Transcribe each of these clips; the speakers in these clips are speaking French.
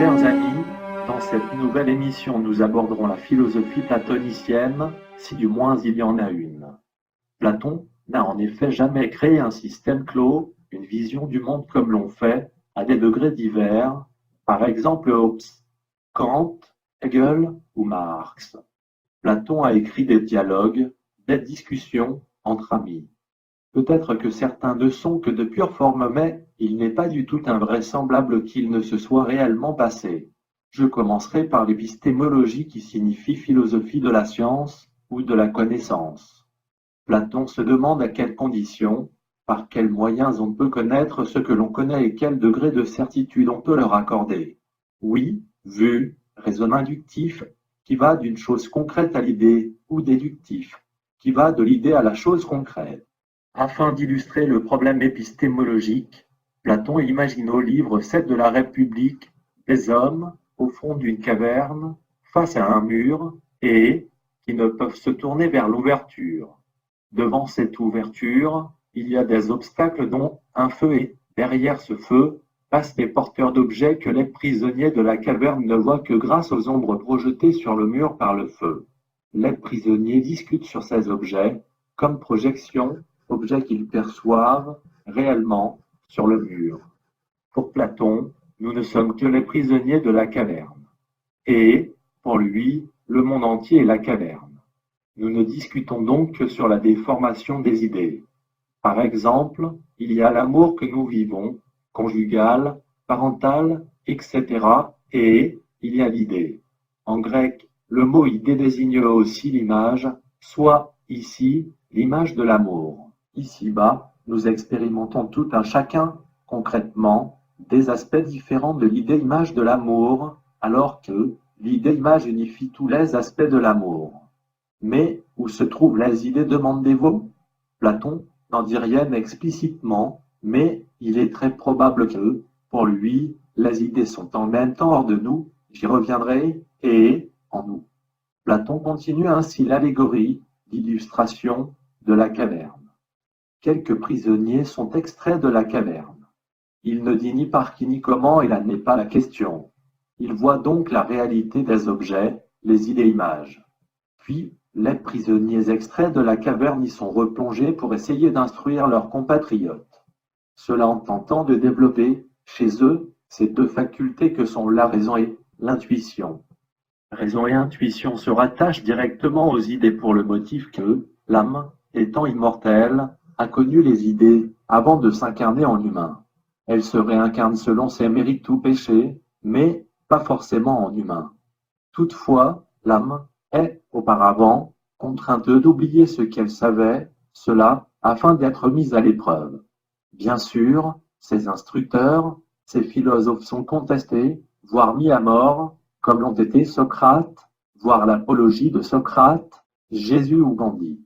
Chers amis, dans cette nouvelle émission, nous aborderons la philosophie platonicienne, si du moins il y en a une. Platon n'a en effet jamais créé un système clos, une vision du monde comme l'ont fait, à des degrés divers, par exemple Hobbes, Kant, Hegel ou Marx. Platon a écrit des dialogues, des discussions entre amis. Peut-être que certains ne sont que de pure forme, mais il n'est pas du tout invraisemblable qu'il ne se soit réellement passé. Je commencerai par l'épistémologie qui signifie philosophie de la science ou de la connaissance. Platon se demande à quelles conditions, par quels moyens on peut connaître ce que l'on connaît et quel degré de certitude on peut leur accorder. Oui, vue, raisonnement inductif, qui va d'une chose concrète à l'idée, ou déductif, qui va de l'idée à la chose concrète. Afin d'illustrer le problème épistémologique, Platon imagine au livre 7 de la République des hommes au fond d'une caverne, face à un mur, et qui ne peuvent se tourner vers l'ouverture. Devant cette ouverture, il y a des obstacles dont un feu et, derrière ce feu, passent des porteurs d'objets que les prisonniers de la caverne ne voient que grâce aux ombres projetées sur le mur par le feu. Les prisonniers discutent sur ces objets, comme projection, objets qu'ils perçoivent réellement sur le mur. Pour Platon, nous ne sommes que les prisonniers de la caverne. Et, pour lui, le monde entier est la caverne. Nous ne discutons donc que sur la déformation des idées. Par exemple, il y a l'amour que nous vivons, conjugal, parental, etc. Et il y a l'idée. En grec, le mot idée désigne aussi l'image, soit ici l'image de l'amour. Ici-bas, nous expérimentons tout un chacun, concrètement, des aspects différents de l'idée-image de l'amour, alors que l'idée-image unifie tous les aspects de l'amour. Mais où se trouvent les idées, demandez-vous? Platon n'en dit rien explicitement, mais il est très probable que, pour lui, les idées sont en même temps hors de nous, j'y reviendrai, et en nous. Platon continue ainsi l'allégorie d'illustration de la caverne. Quelques prisonniers sont extraits de la caverne. Il ne dit ni par qui ni comment, et là n'est pas la question. Il voit donc la réalité des objets, les idées-images. Puis, les prisonniers extraits de la caverne y sont replongés pour essayer d'instruire leurs compatriotes. Cela en tentant de développer, chez eux, ces deux facultés que sont la raison et l'intuition. Raison et intuition se rattachent directement aux idées pour le motif que, l'âme, étant immortelle, a connu les idées avant de s'incarner en humain. Elle se réincarne selon ses mérites ou péchés, mais pas forcément en humain. Toutefois, l'âme est, auparavant, contrainte d'oublier ce qu'elle savait, cela afin d'être mise à l'épreuve. Bien sûr, ses instructeurs, ses philosophes sont contestés, voire mis à mort, comme l'ont été Socrate, voire l'apologie de Socrate, Jésus ou Gandhi.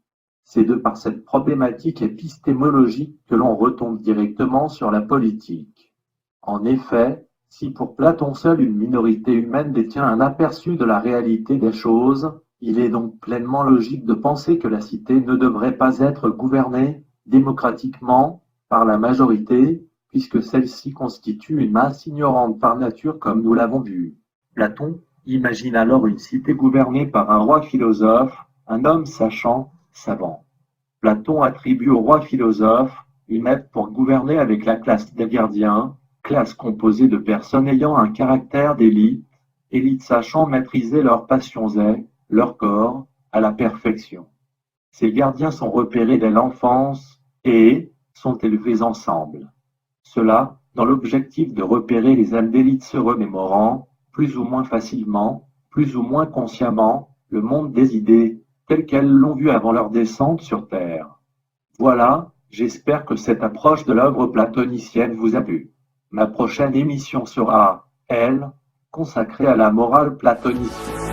C'est de par cette problématique épistémologique que l'on retombe directement sur la politique. En effet, si pour Platon seule une minorité humaine détient un aperçu de la réalité des choses, il est donc pleinement logique de penser que la cité ne devrait pas être gouvernée démocratiquement par la majorité, puisque celle-ci constitue une masse ignorante par nature comme nous l'avons vu. Platon imagine alors une cité gouvernée par un roi philosophe, un homme sachant, savant. Platon attribue au roi philosophe une aide pour gouverner avec la classe des gardiens, classe composée de personnes ayant un caractère d'élite, élite sachant maîtriser leurs passions et leur corps à la perfection. Ces gardiens sont repérés dès l'enfance et sont élevés ensemble. Cela dans l'objectif de repérer les âmes d'élite se remémorant, plus ou moins facilement, plus ou moins consciemment, le monde des idées, telles qu'elles l'ont vu avant leur descente sur Terre. Voilà, j'espère que cette approche de l'œuvre platonicienne vous a plu. Ma prochaine émission sera, elle, consacrée à la morale platonicienne.